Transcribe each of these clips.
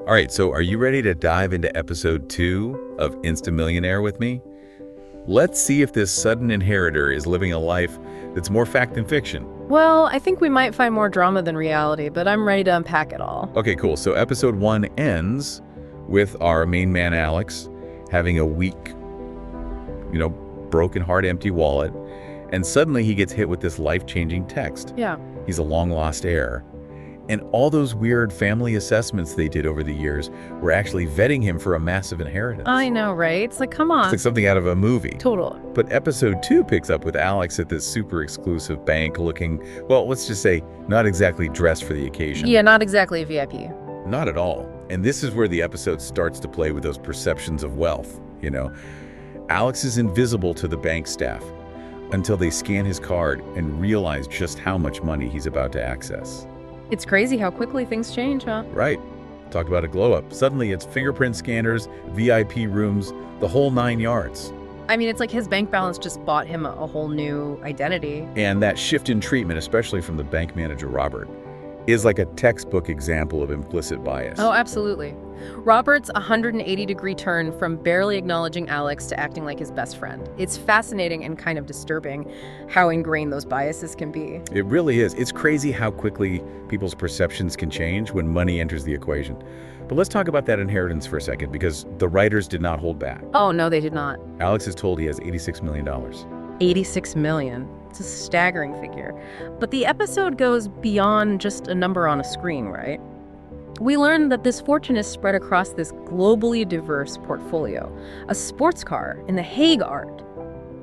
All right, so are you ready to dive into episode 2 of Insta Millionaire with me? Let's see if this sudden inheritor is living a life that's more fact than fiction. Well, I think we might find more drama than reality, but I'm ready to unpack it all. Okay, cool. So episode 1 ends with our main man, Alex, having a weak, broken heart, empty wallet. And suddenly he gets hit with this life-changing text. Yeah. He's a long-lost heir. And all those weird family assessments they did over the years were actually vetting him for a massive inheritance. I know, right? It's like, come on. It's like something out of a movie. Total. But episode 2 picks up with Alex at this super exclusive bank looking, well, let's just say, not exactly dressed for the occasion. Yeah, not exactly a VIP. Not at all. And this is where the episode starts to play with those perceptions of wealth, Alex is invisible to the bank staff until they scan his card and realize just how much money he's about to access. It's crazy how quickly things change, huh? Right. Talk about a glow-up. Suddenly it's fingerprint scanners, VIP rooms, the whole 9 yards. I mean, it's like his bank balance just bought him a whole new identity. And that shift in treatment, especially from the bank manager, Robert, is like a textbook example of implicit bias. Oh, absolutely. Robert's 180-degree turn from barely acknowledging Alex to acting like his best friend. It's fascinating and kind of disturbing how ingrained those biases can be. It really is. It's crazy how quickly people's perceptions can change when money enters the equation. But let's talk about that inheritance for a second, because the writers did not hold back. Oh, no, they did not. Alex is told he has $86 million. $86 million. It's a staggering figure. But the episode goes beyond just a number on a screen, right? We learn that this fortune is spread across this globally diverse portfolio. A sports car in the Hague art,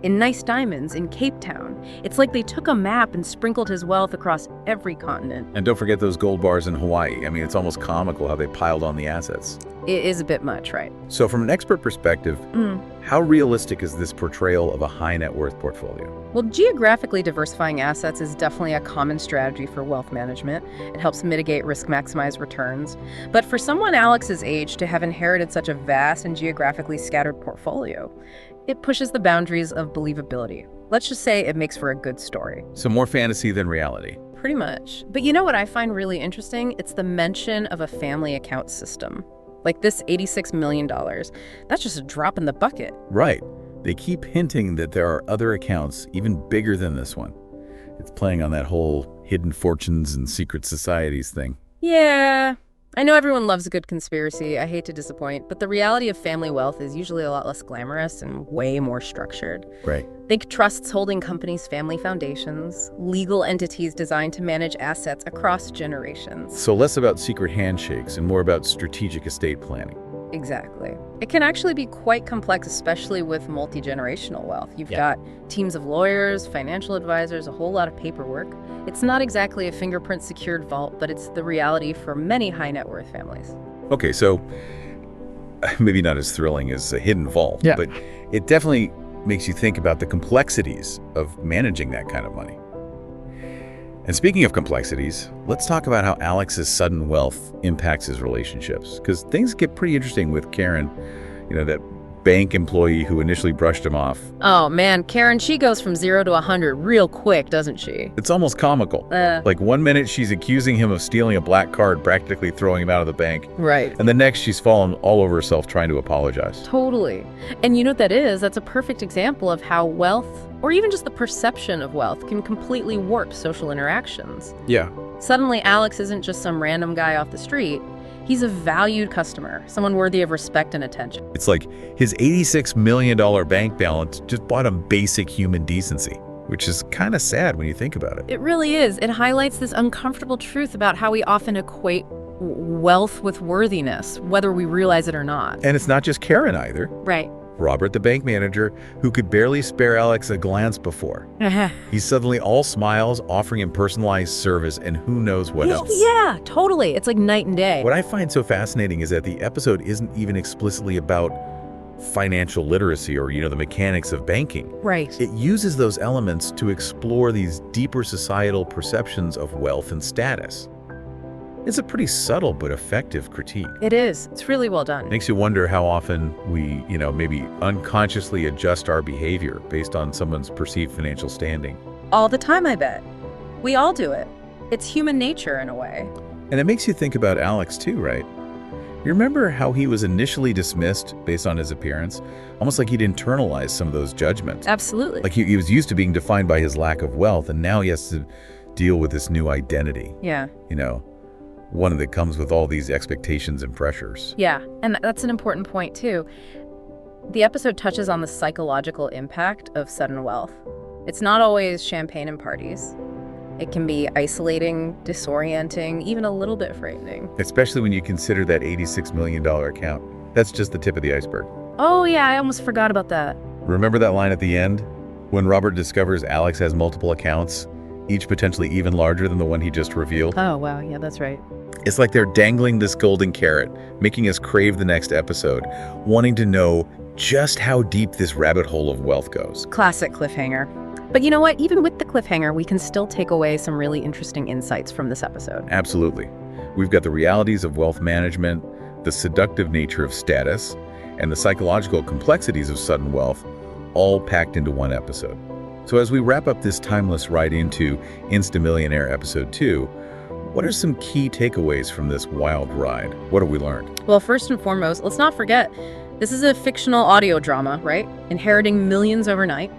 in nice diamonds in Cape Town. It's like they took a map and sprinkled his wealth across every continent. And don't forget those gold bars in Hawaii. I mean, it's almost comical how they piled on the assets. It is a bit much, right? So from an expert perspective, how realistic is this portrayal of a high net worth portfolio? Well, geographically diversifying assets is definitely a common strategy for wealth management. It helps mitigate risk, maximize returns. But for someone Alex's age to have inherited such a vast and geographically scattered portfolio, it pushes the boundaries of believability. Let's just say it makes for a good story. So more fantasy than reality. Pretty much. But you know what I find really interesting? It's the mention of a family account system. Like this $86 million. That's just a drop in the bucket. Right. They keep hinting that there are other accounts even bigger than this one. It's playing on that whole hidden fortunes and secret societies thing. Yeah. I know everyone loves a good conspiracy. I hate to disappoint, but the reality of family wealth is usually a lot less glamorous and way more structured. Right. Think trusts holding companies' family foundations, legal entities designed to manage assets across generations. So less about secret handshakes and more about strategic estate planning. Exactly. It can actually be quite complex, especially with multi-generational wealth. You've got teams of lawyers, financial advisors, a whole lot of paperwork. It's not exactly a fingerprint-secured vault, but it's the reality for many high-net-worth families. Okay, so maybe not as thrilling as a hidden vault, but it definitely makes you think about the complexities of managing that kind of money. And speaking of complexities, let's talk about how Alex's sudden wealth impacts his relationships. Because things get pretty interesting with Karen, that bank employee who initially brushed him off. Oh man, Karen, she goes from 0 to 100 real quick, doesn't she? It's almost comical. Like one minute she's accusing him of stealing a black card, practically throwing him out of the bank. Right. And the next she's fallen all over herself trying to apologize. Totally. And you know what that is? That's a perfect example of how wealth, or even just the perception of wealth, can completely warp social interactions. Yeah. Suddenly, Alex isn't just some random guy off the street. He's a valued customer, someone worthy of respect and attention. It's like his $86 million bank balance just bought him basic human decency, which is kind of sad when you think about it. It really is. It highlights this uncomfortable truth about how we often equate wealth with worthiness, whether we realize it or not. And it's not just Karen either. Right. Robert, the bank manager, who could barely spare Alex a glance before. He's suddenly all smiles, offering him personalized service and who knows what else. Yeah, totally. It's like night and day. What I find so fascinating is that the episode isn't even explicitly about financial literacy or, the mechanics of banking. Right. It uses those elements to explore these deeper societal perceptions of wealth and status. It's a pretty subtle but effective critique. It is. It's really well done. Makes you wonder how often we, maybe unconsciously adjust our behavior based on someone's perceived financial standing. All the time, I bet. We all do it. It's human nature in a way. And it makes you think about Alex too, right? You remember how he was initially dismissed based on his appearance? Almost like he'd internalized some of those judgments. Absolutely. Like he was used to being defined by his lack of wealth, and now he has to deal with this new identity. Yeah. One that comes with all these expectations and pressures. Yeah, and that's an important point, too. The episode touches on the psychological impact of sudden wealth. It's not always champagne and parties. It can be isolating, disorienting, even a little bit frightening. Especially when you consider that $86 million account. That's just the tip of the iceberg. Oh, yeah, I almost forgot about that. Remember that line at the end? When Robert discovers Alex has multiple accounts, each potentially even larger than the one he just revealed? Oh, wow, yeah, that's right. It's like they're dangling this golden carrot, making us crave the next episode, wanting to know just how deep this rabbit hole of wealth goes. Classic cliffhanger. But you know what? Even with the cliffhanger, we can still take away some really interesting insights from this episode. Absolutely. We've got the realities of wealth management, the seductive nature of status, and the psychological complexities of sudden wealth, all packed into one episode. So as we wrap up this timeless ride into Insta Millionaire Episode 2, what are some key takeaways from this wild ride? What have we learned? Well, first and foremost, let's not forget, this is a fictional audio drama, right? Inheriting millions overnight.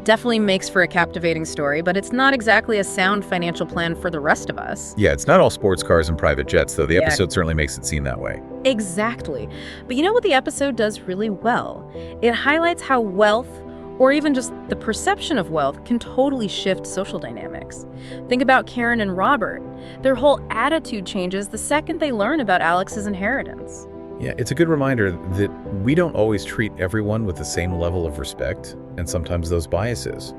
Definitely makes for a captivating story, but it's not exactly a sound financial plan for the rest of us. Yeah, it's not all sports cars and private jets, though. The episode certainly makes it seem that way. Exactly. But you know what the episode does really well? It highlights how wealth, or even just the perception of wealth, can totally shift social dynamics. Think about Karen and Robert. Their whole attitude changes the second they learn about Alex's inheritance. Yeah, it's a good reminder that we don't always treat everyone with the same level of respect, and sometimes those biases,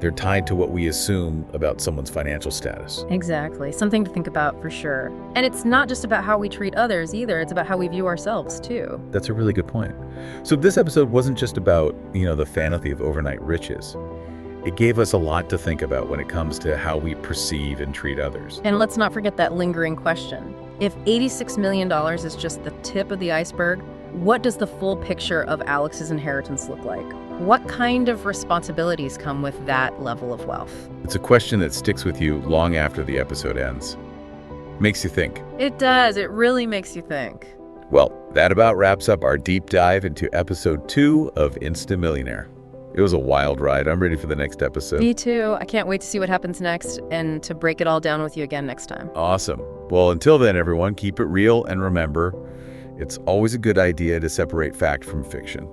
they're tied to what we assume about someone's financial status. Exactly. Something to think about for sure. And it's not just about how we treat others either, it's about how we view ourselves too. That's a really good point. So this episode wasn't just about, the fantasy of overnight riches. It gave us a lot to think about when it comes to how we perceive and treat others. And let's not forget that lingering question. If $86 million is just the tip of the iceberg, what does the full picture of Alex's inheritance look like? What kind of responsibilities come with that level of wealth? It's a question that sticks with you long after the episode ends. Makes you think. It does. It really makes you think. Well, that about wraps up our deep dive into episode 2 of Insta Millionaire. It was a wild ride. I'm ready for the next episode. Me too. I can't wait to see what happens next and to break it all down with you again next time. Awesome. Well, until then, everyone, keep it real and remember, it's always a good idea to separate fact from fiction.